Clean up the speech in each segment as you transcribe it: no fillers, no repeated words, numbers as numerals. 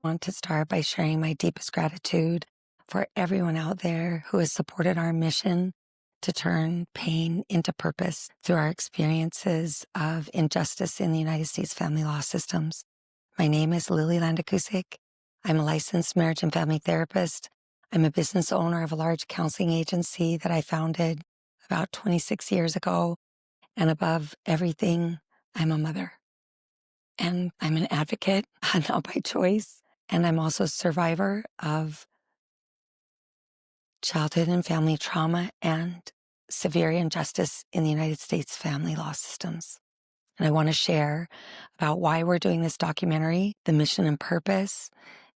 want to start by sharing my deepest gratitude for everyone out there who has supported our mission to turn pain into purpose through our experiences of injustice in the United States family law systems. My name is Lily Landakusik. I'm a licensed marriage and family therapist. I'm a business owner of a large counseling agency that I founded about 26 years ago. And above everything, I'm a mother. And I'm an advocate, not by choice. And I'm also a survivor of childhood and family trauma and severe injustice in the United States family law systems. And I want to share about why we're doing this documentary, the mission and purpose,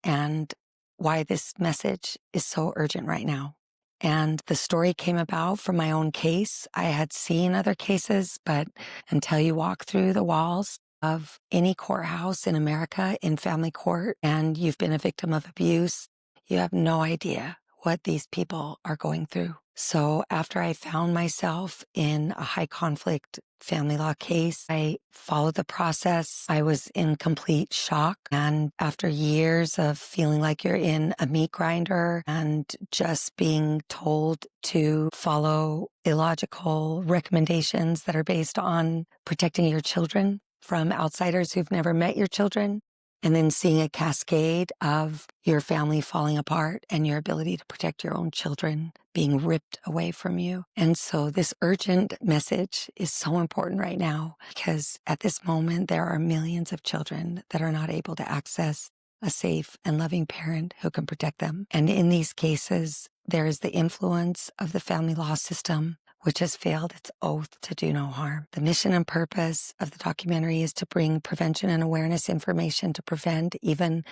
and why this message is so urgent right now. And the story came about from my own case. I had seen other cases, but until you walk through the walls of any courthouse in America in family court and you've been a victim of abuse, you have no idea what these people are going through. So after I found myself in a high conflict family law case, I followed the process. I was in complete shock. And after years of feeling like you're in a meat grinder and just being told to follow illogical recommendations that are based on protecting your children from outsiders who've never met your children, and then seeing a cascade of your family falling apart and your ability to protect your own children being ripped away from you. And so this urgent message is so important right now because at this moment, there are millions of children that are not able to access a safe and loving parent who can protect them. And in these cases, there is the influence of the family law system, which has failed its oath to do no harm. The mission and purpose of the documentary is to bring prevention and awareness information to prevent even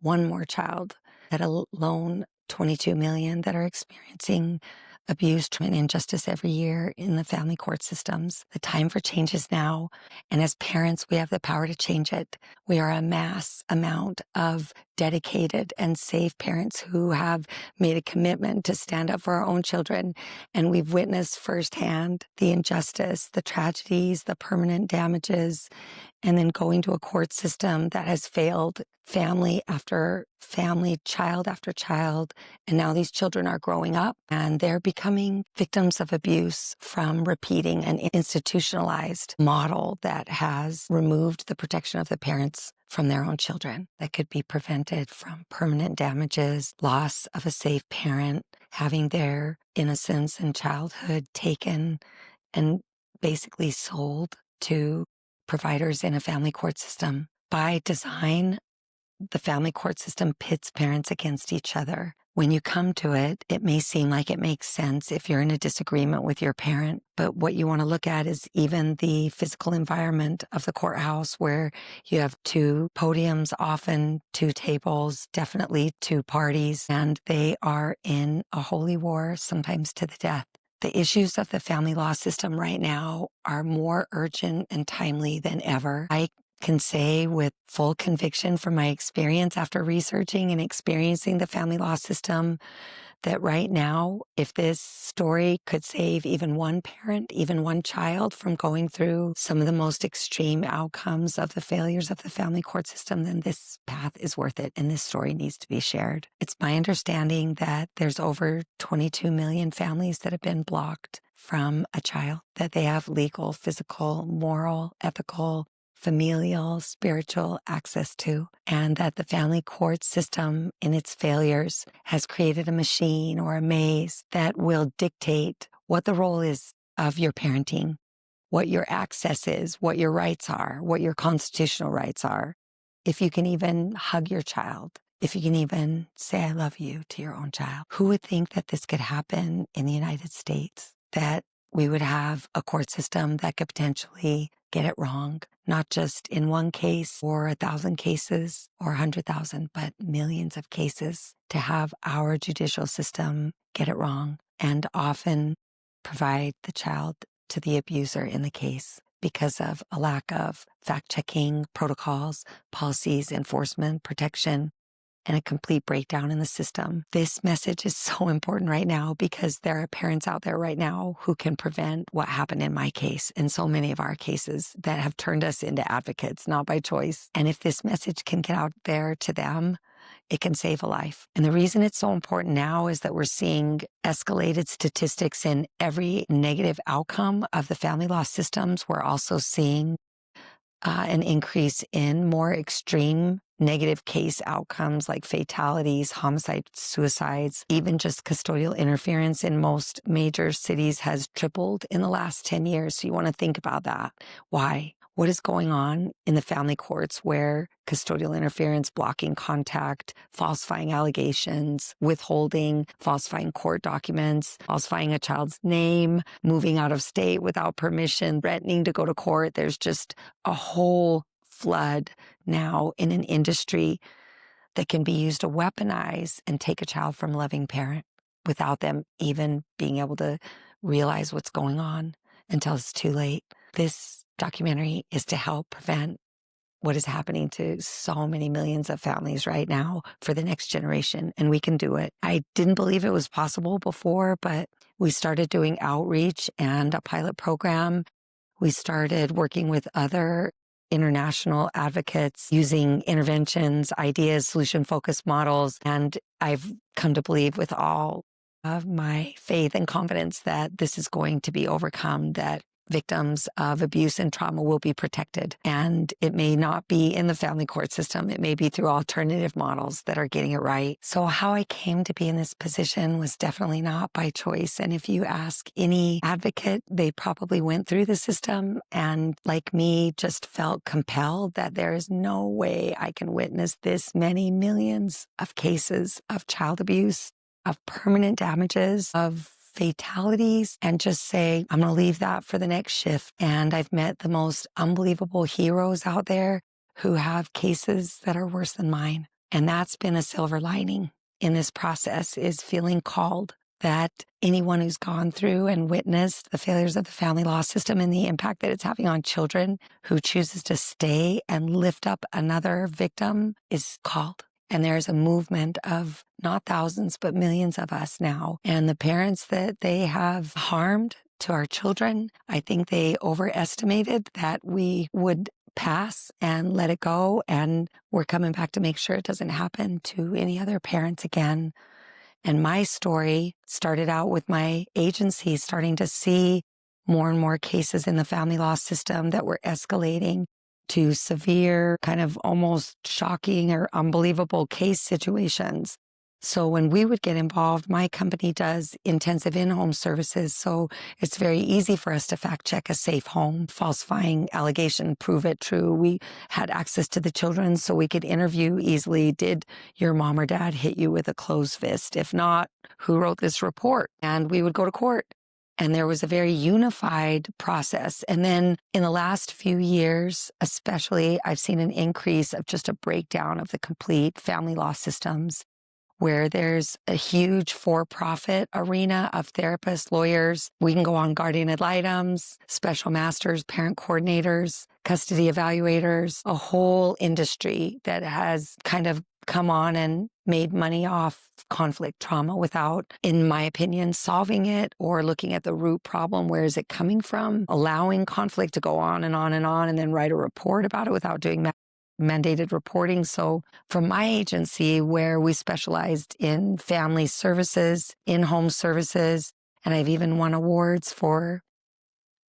one more child, let alone 22 million that are experiencing abuse, trauma, and injustice every year in the family court systems. The time for change is now, and as parents, we have the power to change it. We are a mass amount of dedicated and safe parents who have made a commitment to stand up for our own children, and we've witnessed firsthand the injustice, the tragedies, the permanent damages, and then going to a court system that has failed family after family, child after child. And now these children are growing up and they're becoming victims of abuse from repeating an institutionalized model that has removed the protection of the parents from their own children that could be prevented from permanent damages, loss of a safe parent, having their innocence and childhood taken and basically sold to providers in a family court system. By design, the family court system pits parents against each other. When you come to it, it may seem like it makes sense if you're in a disagreement with your parent, but what you want to look at is even the physical environment of the courthouse where you have two podiums, often two tables, definitely two parties, and they are in a holy war, sometimes to the death. The issues of the family law system right now are more urgent and timely than ever. I can say with full conviction from my experience after researching and experiencing the family law system that right now, if this story could save even one parent, even one child from going through some of the most extreme outcomes of the failures of the family court system, then this path is worth it and this story needs to be shared. It's my understanding that there's over 22 million families that have been blocked from a child, that they have legal, physical, moral, ethical, familial, spiritual access to, and that the family court system in its failures has created a machine or a maze that will dictate what the role is of your parenting, what your access is, what your rights are, what your constitutional rights are, if you can even hug your child, if you can even say, I love you to your own child. Who would think that this could happen in the United States, that we would have a court system that could potentially get it wrong, not just in one case or 1,000 cases or 100,000, but millions of cases, to have our judicial system get it wrong and often provide the child to the abuser in the case because of a lack of fact-checking protocols, policies, enforcement, protection, and a complete breakdown in the system. This message is so important right now because there are parents out there right now who can prevent what happened in my case and so many of our cases that have turned us into advocates, not by choice. And if this message can get out there to them, it can save a life. And the reason it's so important now is that we're seeing escalated statistics in every negative outcome of the family law systems. We're also seeing an increase in more extreme negative case outcomes like fatalities, homicides, suicides, even just custodial interference in most major cities has tripled in the last 10 years. So you want to think about that. Why? What is going on in the family courts where custodial interference, blocking contact, falsifying allegations, withholding, falsifying court documents, falsifying a child's name, moving out of state without permission, threatening to go to court. There's just a whole flood now in an industry that can be used to weaponize and take a child from a loving parent without them even being able to realize what's going on until it's too late. This documentary is to help prevent what is happening to so many millions of families right now for the next generation, and we can do it. I didn't believe it was possible before, but we started doing outreach and a pilot program. We started working with other international advocates using interventions, ideas, solution-focused models, and I've come to believe with all of my faith and confidence that this is going to be overcome, that victims of abuse and trauma will be protected. And it may not be in the family court system. It may be through alternative models that are getting it right. So how I came to be in this position was definitely not by choice. And if you ask any advocate, they probably went through the system and, like me, just felt compelled that there is no way I can witness this many millions of cases of child abuse, of permanent damages, of fatalities, and just say, I'm going to leave that for the next shift. And I've met the most unbelievable heroes out there who have cases that are worse than mine. And that's been a silver lining in this process, is feeling called that anyone who's gone through and witnessed the failures of the family law system and the impact that it's having on children, who chooses to stay and lift up another victim, is called. And there's a movement of not thousands, but millions of us now. And the parents that they have harmed to our children, I think they overestimated that we would pass and let it go. And we're coming back to make sure it doesn't happen to any other parents again. And my story started out with my agency starting to see more and more cases in the family law system that were escalating to severe, kind of almost shocking or unbelievable case situations. So when we would get involved, my company does intensive in-home services. So it's very easy for us to fact check a safe home, falsifying allegation, prove it true. We had access to the children so we could interview easily. Did your mom or dad hit you with a closed fist? If not, who wrote this report? And we would go to court. And there was a very unified process. And then in the last few years, especially, I've seen an increase of just a breakdown of the complete family law systems, where there's a huge for-profit arena of therapists, lawyers. We can go on guardian ad litems, special masters, parent coordinators, custody evaluators, a whole industry that has kind of come on and made money off conflict trauma without, in my opinion, solving it or looking at the root problem. Where is it coming from? Allowing conflict to go on and on and on, and then write a report about it without doing mandated reporting. So from my agency, where we specialized in family services, in-home services, and I've even won awards for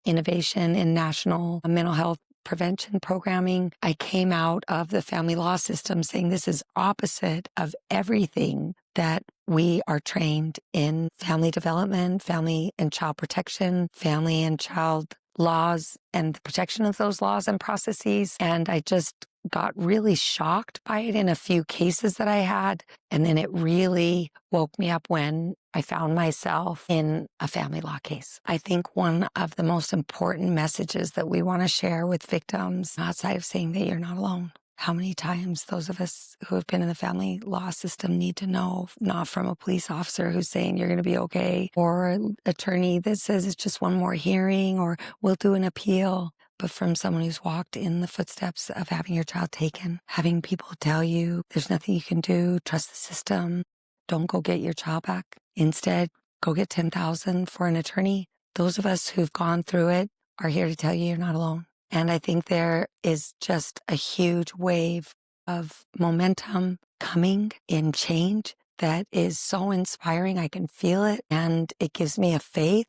innovation in national mental health prevention programming, I came out of the family law system saying this is opposite of everything that we are trained in: family development, family and child protection, family and child laws, and the protection of those laws and processes. And I just got really shocked by it in a few cases that I had. And then it really woke me up when I found myself in a family law case. I think one of the most important messages that we want to share with victims, outside of saying that you're not alone, how many times those of us who have been in the family law system need to know, not from a police officer who's saying you're going to be okay, or an attorney that says it's just one more hearing or we'll do an appeal, but from someone who's walked in the footsteps of having your child taken, having people tell you there's nothing you can do, trust the system, don't go get your child back. Instead, go get $10,000 for an attorney. Those of us who've gone through it are here to tell you you're not alone. And I think there is just a huge wave of momentum coming in change that is so inspiring. I can feel it, and it gives me a faith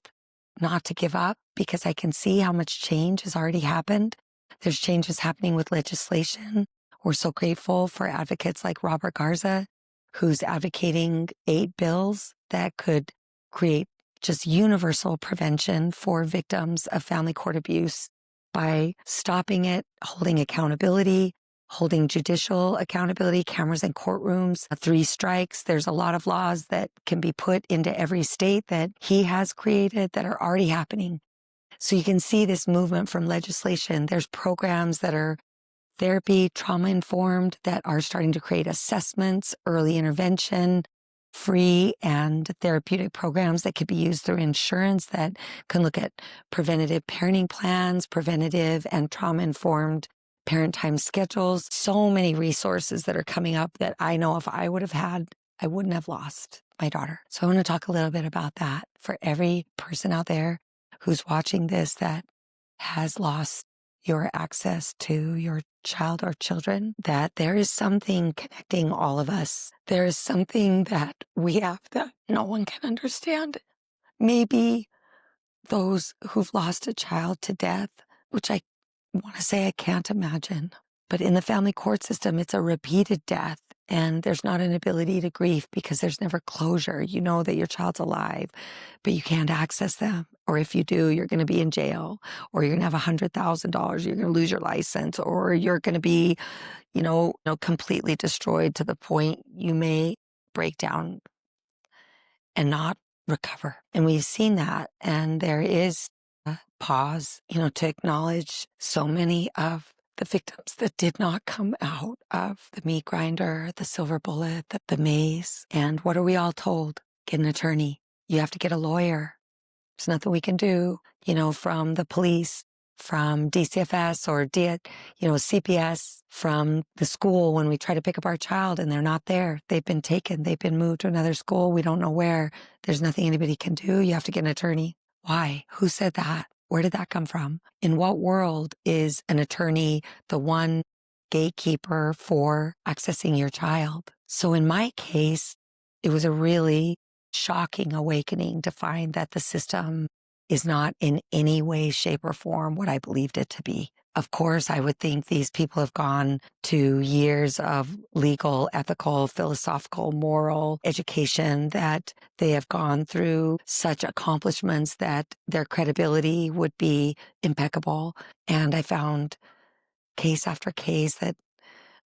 not to give up because I can see how much change has already happened. There's changes happening with legislation. We're so grateful for advocates like Robert Garza, who's advocating 8 bills that could create just universal prevention for victims of family court abuse by stopping it, holding accountability, holding judicial accountability, cameras in courtrooms, 3 strikes. There's a lot of laws that can be put into every state that he has created that are already happening. So you can see this movement from legislation. There's programs that are therapy, trauma-informed, that are starting to create assessments, early intervention, free and therapeutic programs that could be used through insurance that can look at preventative parenting plans, preventative and trauma-informed parent time schedules. So many resources that are coming up that I know if I would have had, I wouldn't have lost my daughter. So I want to talk a little bit about that for every person out there who's watching this that has lost your access to your child or children, that there is something connecting all of us. There is something that we have that no one can understand. Maybe those who've lost a child to death, which I want to say I can't imagine. But in the family court system, it's a repeated death, and there's not an ability to grieve because there's never closure. You know that your child's alive, but you can't access them. Or if you do, you're going to be in jail, or you're going to have $100,000, you're going to lose your license, or you're going to be, completely destroyed to the point you may break down and not recover. And we've seen that. And there is a pause, to acknowledge so many of the victims that did not come out of the meat grinder, the silver bullet, the maze. And what are we all told? Get an attorney. You have to get a lawyer. There's nothing we can do, from the police, from DCFS or CPS, from the school when we try to pick up our child and they're not there. They've been taken. They've been moved to another school. We don't know where. There's nothing anybody can do. You have to get an attorney. Why? Who said that? Where did that come from? In what world is an attorney the one gatekeeper for accessing your child? So in my case, it was a really shocking awakening to find that the system is not in any way, shape, or form what I believed it to be. Of course, I would think these people have gone to years of legal, ethical, philosophical, moral education, that they have gone through such accomplishments that their credibility would be impeccable. And I found case after case that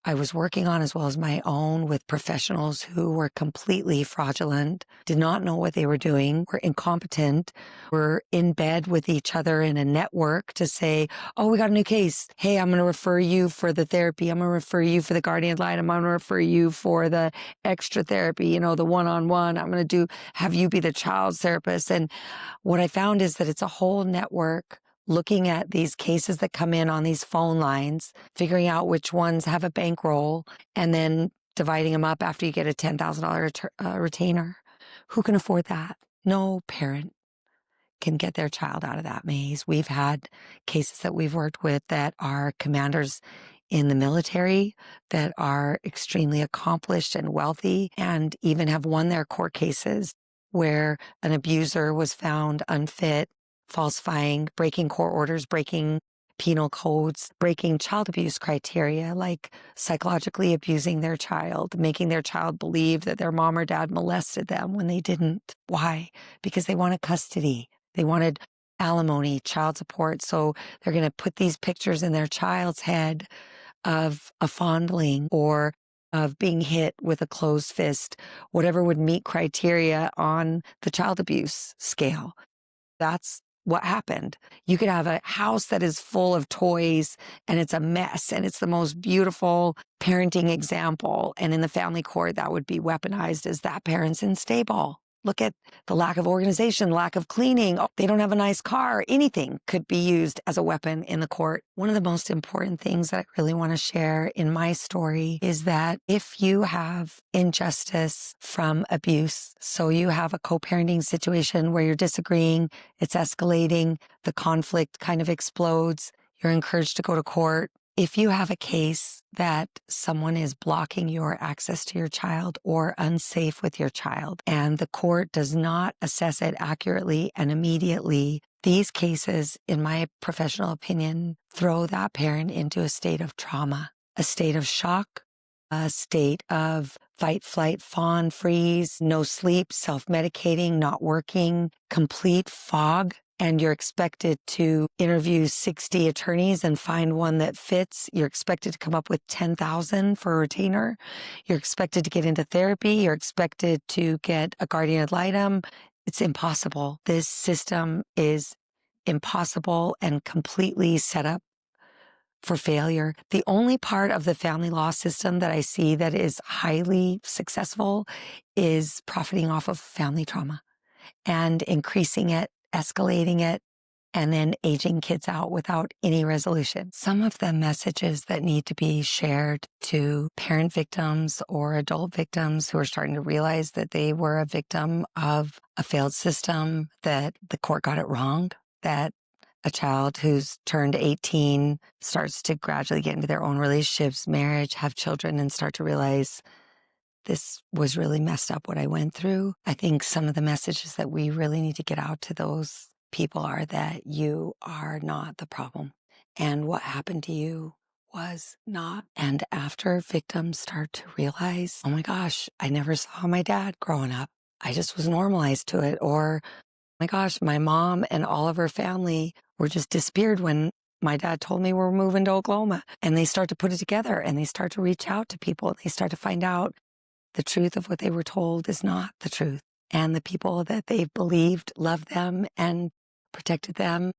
I was working on, as well as my own, with professionals who were completely fraudulent, did not know what they were doing, were incompetent, were in bed with each other in a network to say, oh, we got a new case. Hey, I'm going to refer you for the therapy. I'm going to refer you for the guardian ad litem. I'm going to refer you for the extra therapy, the one-on-one. I'm going to have you be the child's therapist. And what I found is that it's a whole network looking at these cases that come in on these phone lines, figuring out which ones have a bankroll, and then dividing them up after you get a $10,000 retainer. Who can afford that? No parent can get their child out of that maze. We've had cases that we've worked with that are commanders in the military that are extremely accomplished and wealthy, and even have won their court cases where an abuser was found unfit, falsifying, breaking court orders, breaking penal codes, breaking child abuse criteria, like psychologically abusing their child, making their child believe that their mom or dad molested them when they didn't. Why? Because they wanted custody. They wanted alimony, child support. So they're going to put these pictures in their child's head of a fondling or of being hit with a closed fist, whatever would meet criteria on the child abuse scale. That's what happened. You could have a house that is full of toys and it's a mess and it's the most beautiful parenting example. And in the family court, that would be weaponized as that parent's unstable. Look at the lack of organization, lack of cleaning. Oh, they don't have a nice car. Anything could be used as a weapon in the court. One of the most important things that I really want to share in my story is that if you have injustice from abuse, so you have a co-parenting situation where you're disagreeing, it's escalating, the conflict kind of explodes, you're encouraged to go to court, if you have a case that someone is blocking your access to your child or unsafe with your child, and the court does not assess it accurately and immediately, these cases, in my professional opinion, throw that parent into a state of trauma, a state of shock, a state of fight, flight, fawn, freeze, no sleep, self-medicating, not working, complete fog. And you're expected to interview 60 attorneys and find one that fits. You're expected to come up with 10,000 for a retainer. You're expected to get into therapy. You're expected to get a guardian ad litem. It's impossible. This system is impossible and completely set up for failure. The only part of the family law system that I see that is highly successful is profiting off of family trauma and increasing it, escalating it, and then aging kids out without any resolution. Some of the messages that need to be shared to parent victims or adult victims who are starting to realize that they were a victim of a failed system, that the court got it wrong, that a child who's turned 18 starts to gradually get into their own relationships, marriage, have children, and start to realize this was really messed up what I went through. I think some of the messages that we really need to get out to those people are that you are not the problem. And what happened to you was not. And after victims start to realize, oh my gosh, I never saw my dad growing up. I just was normalized to it. Or, oh my gosh, my mom and all of her family were just disappeared when my dad told me we're moving to Oklahoma. And they start to put it together and they start to reach out to people. And they start to find out the truth of what they were told is not the truth. And the people that they believed loved them and protected them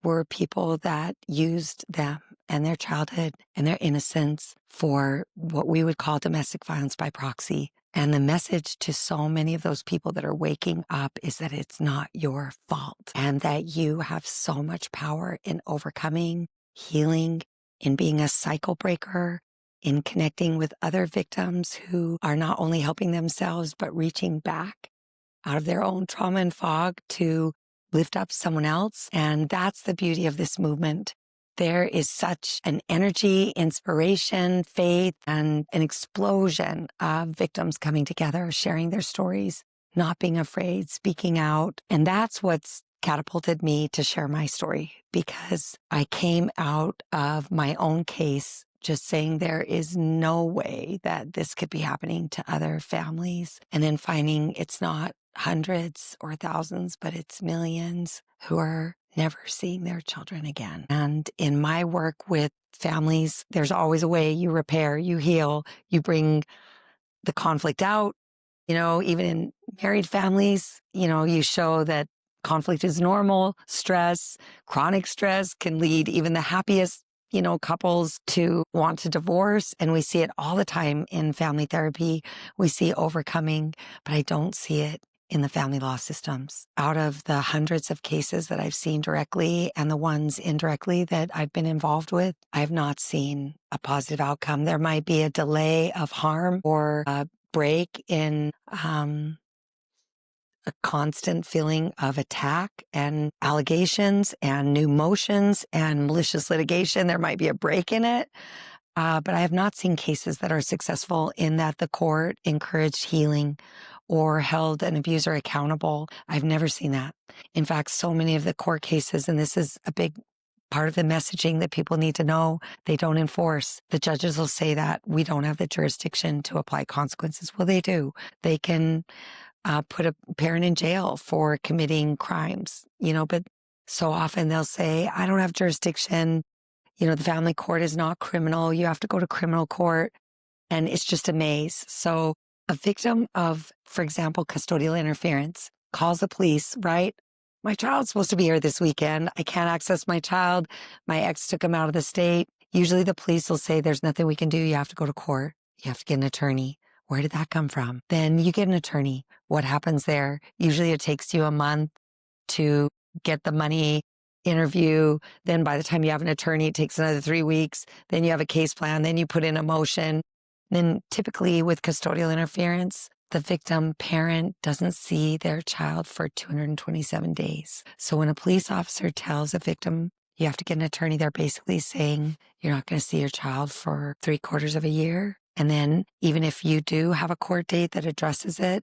were people that used them and their childhood and their innocence for what we would call domestic violence by proxy. And the message to so many of those people that are waking up is that it's not your fault and that you have so much power in overcoming, healing, in being a cycle breaker, in connecting with other victims who are not only helping themselves, but reaching back out of their own trauma and fog to lift up someone else. And that's the beauty of this movement. There is such an energy, inspiration, faith, and an explosion of victims coming together, sharing their stories, not being afraid, speaking out. And that's what's catapulted me to share my story, because I came out of my own case just saying there is no way that this could be happening to other families. And then finding it's not hundreds or thousands, but it's millions who are never seeing their children again. And in my work with families, there's always a way. You repair, you heal, you bring the conflict out. You know, even in married families, you know, you show that conflict is normal. Stress, chronic stress can lead even the happiest couples to want to divorce. And we see it all the time in family therapy. We see overcoming, but I don't see it in the family law systems. Out of the hundreds of cases that I've seen directly and the ones indirectly that I've been involved with, I've not seen a positive outcome. There might be a delay of harm or a break in a constant feeling of attack and allegations and new motions and malicious litigation. There might be a break in it. But I have not seen cases that are successful in that the court encouraged healing or held an abuser accountable. I've never seen that. In fact, so many of the court cases, and this is a big part of the messaging that people need to know, they don't enforce. The judges will say that we don't have the jurisdiction to apply consequences. Well, they do. They can put a parent in jail for committing crimes, but so often they'll say, I don't have jurisdiction. The family court is not criminal. You have to go to criminal court. And it's just a maze. So a victim of, for example, custodial interference calls the police, right? My child's supposed to be here this weekend. I can't access my child. My ex took him out of the state. Usually the police will say, there's nothing we can do. You have to go to court. You have to get an attorney. Where did that come from? Then you get an attorney. What happens there? Usually it takes you a month to get the money, interview. Then by the time you have an attorney, it takes another 3 weeks. Then you have a case plan. Then you put in a motion. Then typically with custodial interference, the victim parent doesn't see their child for 227 days. So when a police officer tells a victim, You have to get an attorney. They're basically saying you're not going to see your child for 3/4 of a year. And then even if you do have a court date that addresses it,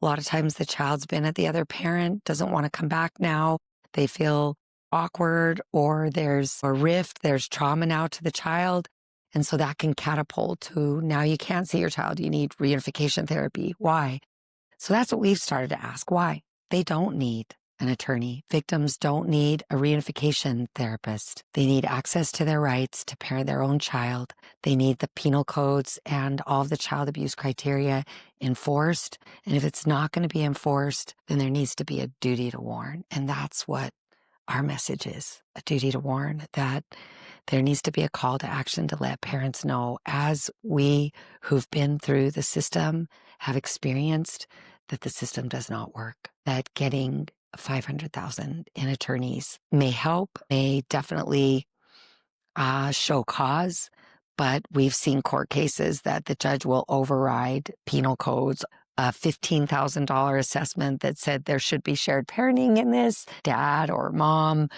a lot of times the child's been at the other parent, doesn't want to come back now. They feel awkward, or there's a rift, there's trauma now to the child. And so that can catapult to now you can't see your child. You need reunification therapy. Why? So that's what we've started to ask. Why? They don't need an attorney. Victims don't need a reunification therapist. They need access to their rights to parent their own child. They need the penal codes and all of the child abuse criteria enforced. And if it's not going to be enforced, then there needs to be a duty to warn. And that's what our message is, a duty to warn, that there needs to be a call to action to let parents know, as we who've been through the system have experienced, that the system does not work, that getting 500,000 in attorneys may help, may definitely show cause, but we've seen court cases that the judge will override penal codes. A $15,000 assessment that said there should be shared parenting in this. Dad or mom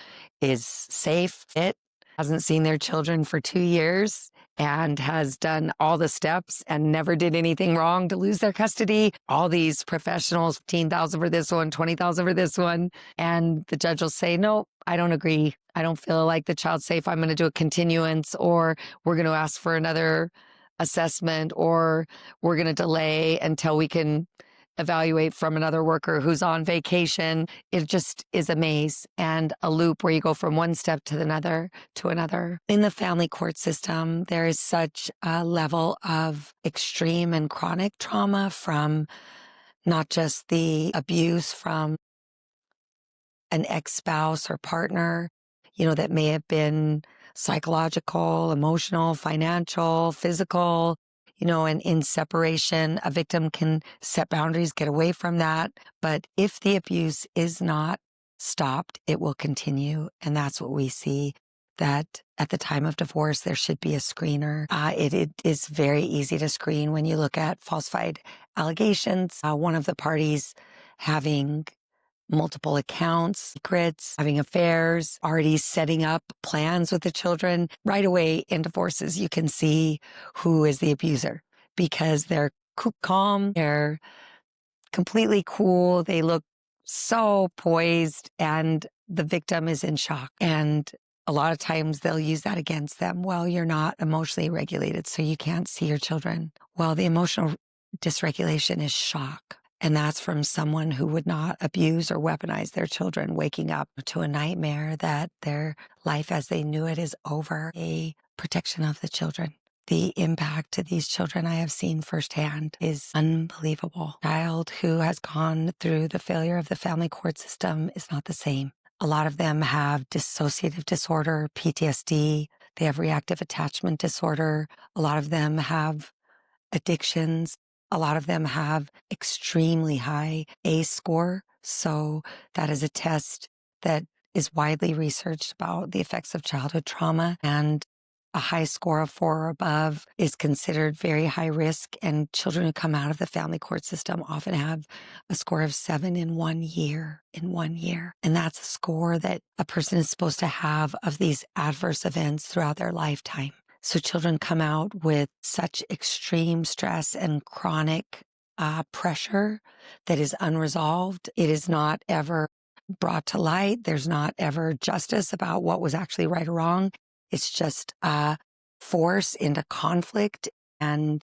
is safe, fit, hasn't seen their children for 2 years, and has done all the steps and never did anything wrong to lose their custody. All these professionals, 15,000 for this one, 20,000 for this one. And the judge will say, no, I don't agree. I don't feel like the child's safe. I'm going to do a continuance, or we're going to ask for another assessment, or we're going to delay until we can evaluate from another worker who's on vacation. It just is a maze and a loop where you go from one step to another to another. In the family court system, there is such a level of extreme and chronic trauma from not just the abuse from an ex-spouse or partner, that may have been psychological, emotional, financial, physical, and in separation, a victim can set boundaries, get away from that. But if the abuse is not stopped, it will continue. And that's what we see, that at the time of divorce, there should be a screener. It is very easy to screen when you look at falsified allegations. One of the parties having multiple accounts, secrets, having affairs, already setting up plans with the children. Right away in divorces, you can see who is the abuser because they're calm, they're completely cool, they look so poised, and the victim is in shock. And a lot of times they'll use that against them. Well, you're not emotionally regulated, so you can't see your children. Well, the emotional dysregulation is shock. And that's from someone who would not abuse or weaponize their children, waking up to a nightmare that their life as they knew it is over. A protection of the children. The impact to these children I have seen firsthand is unbelievable. A child who has gone through the failure of the family court system is not the same. A lot of them have dissociative disorder, PTSD. They have reactive attachment disorder. A lot of them have addictions. A lot of them have extremely high ACE score. So that is a test that is widely researched about the effects of childhood trauma. And a high score of 4 or above is considered very high risk. And children who come out of the family court system often have a score of 7 in 1 year. And that's a score that a person is supposed to have of these adverse events throughout their lifetime. So children come out with such extreme stress and chronic pressure that is unresolved. It is not ever brought to light. There's not ever justice about what was actually right or wrong. It's just force into conflict and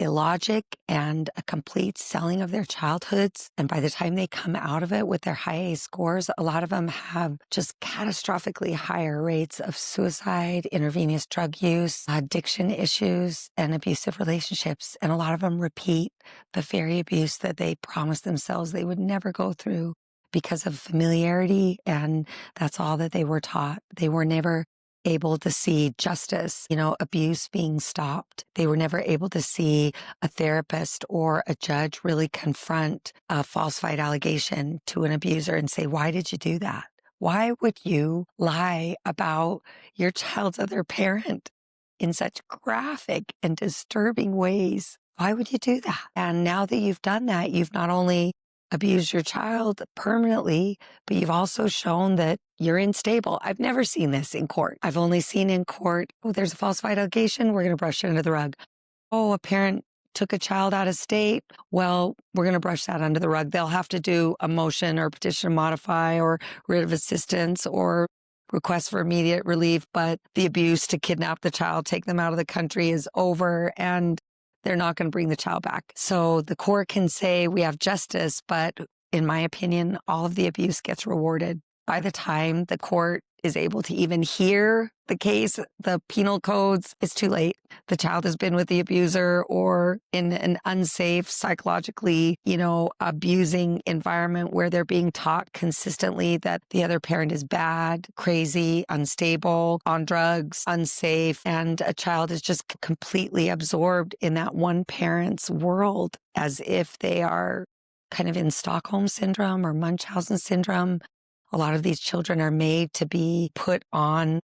illogic and a complete selling of their childhoods. And by the time they come out of it with their high A scores, a lot of them have just catastrophically higher rates of suicide, intravenous drug use, addiction issues, and abusive relationships. And a lot of them repeat the very abuse that they promised themselves they would never go through because of familiarity. And that's all that they were taught. They were never able to see justice, abuse being stopped. They were never able to see a therapist or a judge really confront a falsified allegation to an abuser and say, why did you do that? Why would you lie about your child's other parent in such graphic and disturbing ways? Why would you do that? And now that you've done that, you've not only abused your child permanently, but you've also shown that you're unstable. I've never seen this in court. I've only seen in court, oh, there's a falsified allegation, we're going to brush it under the rug. Oh, a parent took a child out of state. Well, we're going to brush that under the rug. They'll have to do a motion or petition to modify or writ of assistance or request for immediate relief, but the abuse to kidnap the child, take them out of the country is over, and they're not going to bring the child back. So the court can say we have justice, but in my opinion, all of the abuse gets rewarded. By the time the court is able to even hear the case, the penal codes, it's too late. The child has been with the abuser or in an unsafe, psychologically, abusing environment where they're being taught consistently that the other parent is bad, crazy, unstable, on drugs, unsafe, and a child is just completely absorbed in that one parent's world as if they are kind of in Stockholm syndrome or Munchausen syndrome. A lot of these children are made to be put on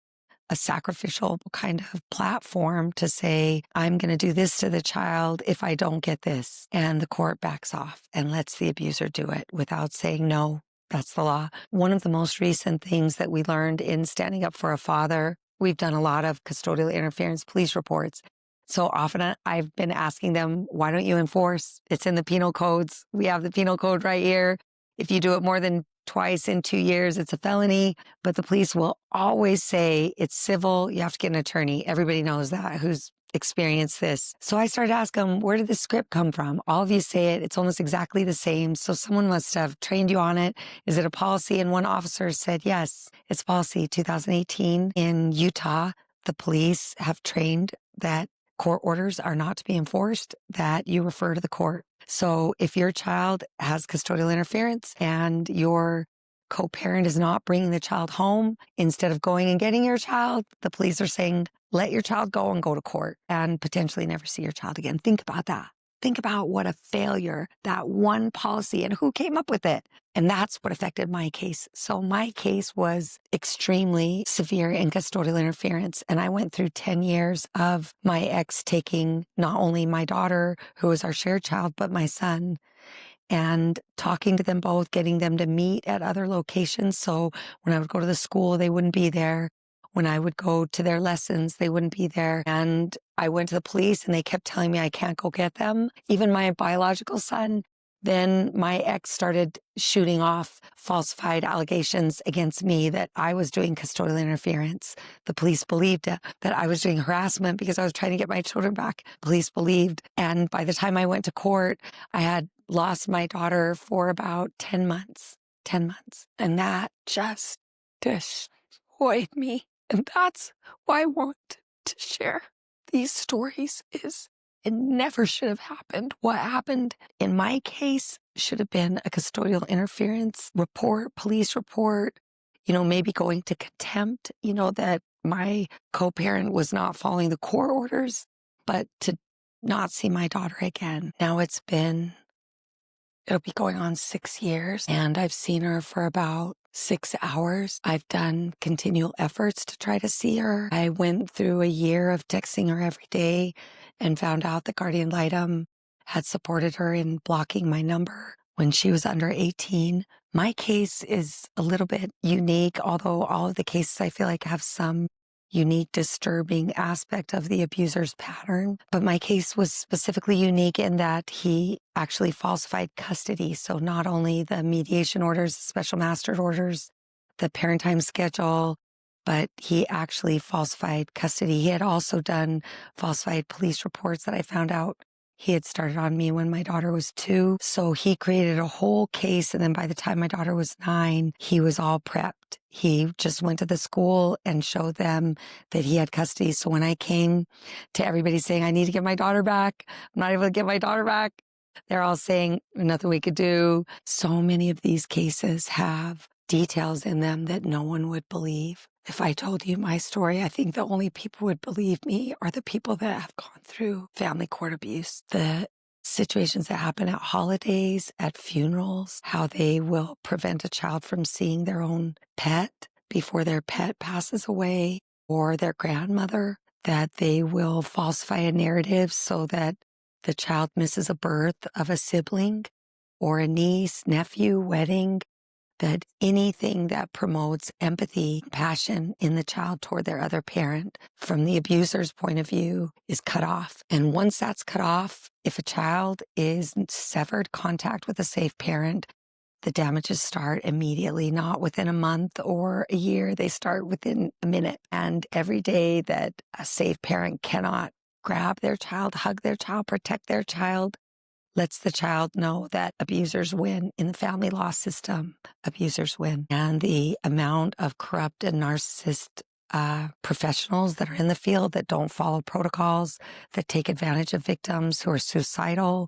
a sacrificial kind of platform to say, I'm going to do this to the child if I don't get this. And the court backs off and lets the abuser do it without saying, no, that's the law. One of the most recent things that we learned in standing up for a father, we've done a lot of custodial interference police reports. So often I've been asking them, why don't you enforce? It's in the penal codes. We have the penal code right here. If you do it more than twice in 2 years, it's a felony, but the police will always say it's civil. You have to get an attorney. Everybody knows that who's experienced this. So I started asking them, where did this script come from? All of you say it. It's almost exactly the same. So someone must have trained you on it. Is it a policy? And one officer said, yes, it's policy 2018 in Utah. The police have trained that court orders are not to be enforced, that you refer to the court. So if your child has custodial interference and your co-parent is not bringing the child home, instead of going and getting your child, the police are saying, let your child go and go to court and potentially never see your child again. Think about that. Think about what a failure that one policy and who came up with it. And that's what affected my case. So my case was extremely severe in custodial interference. And I went through 10 years of my ex taking not only my daughter, who was our shared child, but my son, and talking to them both, getting them to meet at other locations. So when I would go to the school, they wouldn't be there. When I would go to their lessons, they wouldn't be there. And I went to the police and they kept telling me I can't go get them. Even my biological son. Then my ex started shooting off falsified allegations against me that I was doing custodial interference. The police believed that I was doing harassment because I was trying to get my children back. Police believed. And by the time I went to court, I had lost my daughter for about 10 months. 10 months. And that just destroyed me. And that's why I want to share these stories is it never should have happened. What happened in my case should have been a custodial interference report, police report, maybe going to contempt, that my co-parent was not following the court orders, but to not see my daughter again. Now it'll be going on 6 years, and I've seen her for about 6 hours. I've done continual efforts to try to see her. I went through a year of texting her every day and found out that Guardian Litem had supported her in blocking my number when she was under 18. My case is a little bit unique, although all of the cases I feel like have some unique, disturbing aspect of the abuser's pattern. But my case was specifically unique in that he actually falsified custody. So not only the mediation orders, special master orders, the parent time schedule, but he actually falsified custody. He had also done falsified police reports that I found out he had started on me when my daughter was 2. So he created a whole case. And then by the time my daughter was 9, he was all prepped. He just went to the school and showed them that he had custody. So when I came to everybody saying, I need to get my daughter back, I'm not able to get my daughter back, they're all saying, nothing we could do. So many of these cases have details in them that no one would believe. If I told you my story, I think the only people who would believe me are the people that have gone through family court abuse. The situations that happen at holidays, at funerals, how they will prevent a child from seeing their own pet before their pet passes away, or their grandmother, that they will falsify a narrative so that the child misses a birth of a sibling or a niece, nephew, wedding, that anything that promotes empathy, passion in the child toward their other parent from the abuser's point of view is cut off. And once that's cut off, if a child is severed contact with a safe parent, the damages start immediately, not within a month or a year. They start within a minute. And every day that a safe parent cannot grab their child, hug their child, protect their child, lets the child know that abusers win. In the family law system, abusers win. And the amount of corrupt and narcissist professionals that are in the field that don't follow protocols, that take advantage of victims who are suicidal,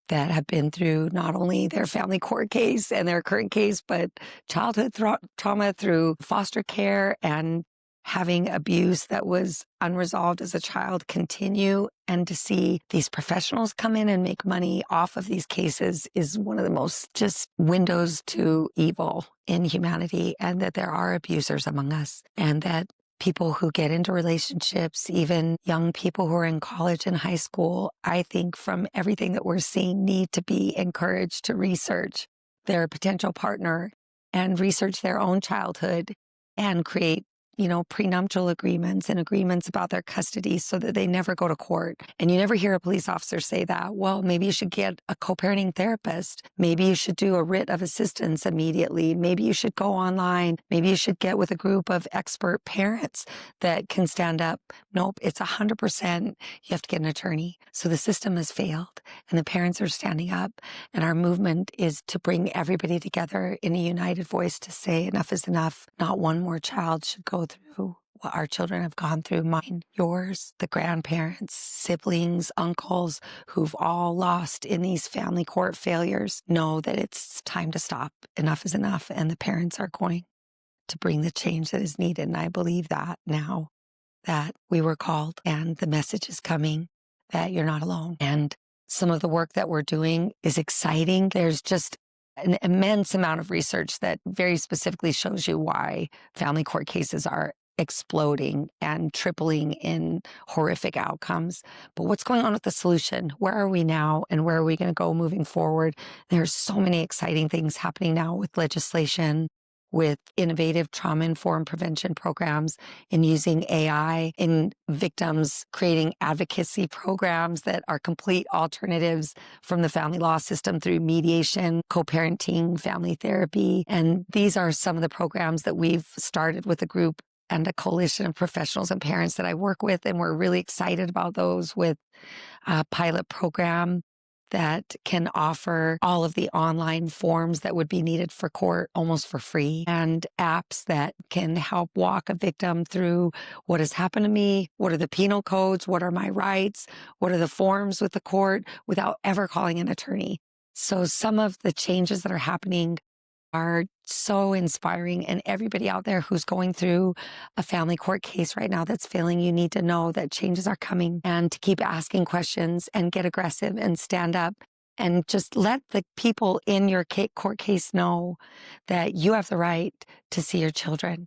that have been through not only their family court case and their current case, but childhood trauma through foster care and having abuse that was unresolved as a child continue, and to see these professionals come in and make money off of these cases is one of the most just windows to evil in humanity, and that there are abusers among us, and that people who get into relationships, even young people who are in college and high school, I think from everything that we're seeing, need to be encouraged to research their potential partner and research their own childhood and create prenuptial agreements and agreements about their custody so that they never go to court. And you never hear a police officer say that. Well, maybe you should get a co-parenting therapist. Maybe you should do a writ of assistance immediately. Maybe you should go online. Maybe you should get with a group of expert parents that can stand up. Nope, it's 100%. You have to get an attorney. So the system has failed and the parents are standing up. And our movement is to bring everybody together in a united voice to say enough is enough. Not one more child should go through what our children have gone through, mine, yours, the grandparents, siblings, uncles who've all lost in these family court failures. Know that it's time to stop. Enough is enough. And the parents are going to bring the change that is needed. And I believe that now that we were called and the message is coming that you're not alone. And some of the work that we're doing is exciting. There's just an immense amount of research that very specifically shows you why family court cases are exploding and tripling in horrific outcomes. But what's going on with the solution? Where are we now and where are we going to go moving forward? There's so many exciting things happening now with legislation, with innovative trauma-informed prevention programs, in using AI, in victims creating advocacy programs that are complete alternatives from the family law system through mediation, co-parenting, family therapy. And these are some of the programs that we've started with a group and a coalition of professionals and parents that I work with. And we're really excited about those, with a pilot program that can offer all of the online forms that would be needed for court almost for free, and apps that can help walk a victim through what has happened to me, what are the penal codes, what are my rights, what are the forms with the court, without ever calling an attorney. So some of the changes that are happening are so inspiring, and everybody out there who's going through a family court case right now that's failing, you need to know that changes are coming, and to keep asking questions and get aggressive and stand up and just let the people in your court case know that you have the right to see your children.